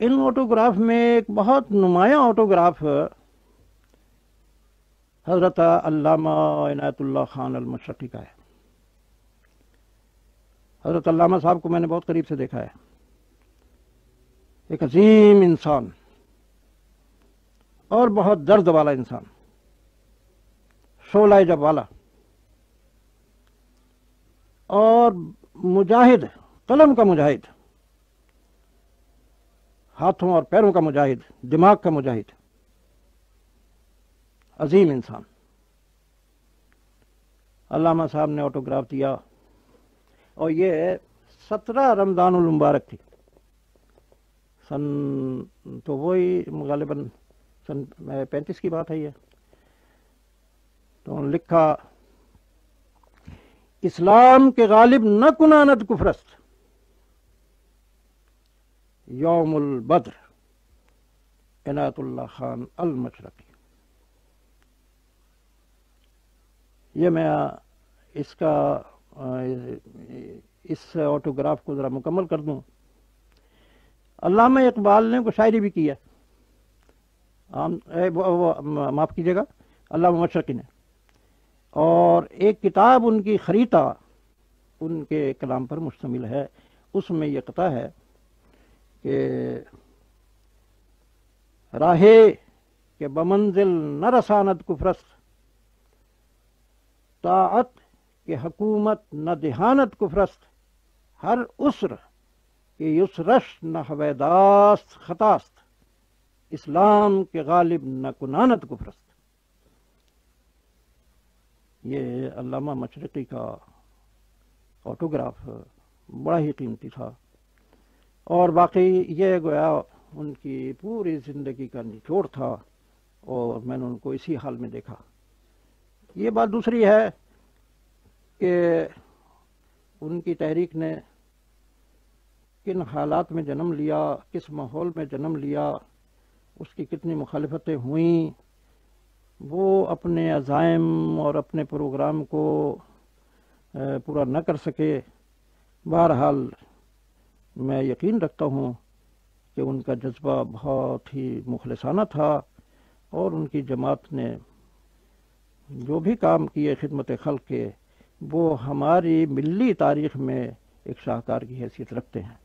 ان autograph میں ایک بہت نمایاں آٹوگراف حضرت علامہ عنایت اللہ خان المشرقی کا ہے۔ حضرت علامہ صاحب کو میں نے بہت قریب سے دیکھا ہے، ایک عظیم انسان اور بہت درد والا انسان، شعلہ جب والا اور مجاہد، قلم کا مجاہد، ہاتھوں اور پیروں کا مجاہد، دماغ کا مجاہد، عظیم انسان۔ علامہ صاحب نے آٹوگراف دیا اور یہ 17 رمضان المبارک تھی، تو وہی غالباً سن 35 کی بات ہے یہ۔ تو لکھا، اسلام کے غالب نہ کناند کفرست، یوم البدر، عنایت اللہ خان المشرقی۔ یہ میں اس آٹوگراف کو ذرا مکمل کر دوں۔ علامہ اقبال نے کوئی شاعری بھی کی ہے، معاف کیجیے گا، علامہ مشرقی نے، اور ایک کتاب ان کی خریطہ ان کے کلام پر مشتمل ہے۔ اس میں یہ قطعہ ہے کہ راہے کہ بمنزل نہ رساند کفرست، طاعت کہ حکومت نہ دہانت کفرست، ہر عسر کہ یسرش نہ حویداست خطاست، اسلام کے غالب نہ کنانت کفرست۔ یہ علامہ مشرقی کا آٹوگراف بڑا ہی قیمتی تھا، اور باقی یہ گویا ان کی پوری زندگی کا نچوڑ تھا، اور میں نے ان کو اسی حال میں دیکھا۔ یہ بات دوسری ہے کہ ان کی تحریک نے کن حالات میں جنم لیا، کس ماحول میں جنم لیا، اس کی کتنی مخالفتیں ہوئیں، وہ اپنے عزائم اور اپنے پروگرام کو پورا نہ کر سکے۔ بہرحال میں یقین رکھتا ہوں کہ ان کا جذبہ بہت ہی مخلصانہ تھا، اور ان کی جماعت نے جو بھی کام کیے خدمت خلق کے، وہ ہماری ملی تاریخ میں ایک شاہکار کی حیثیت رکھتے ہیں۔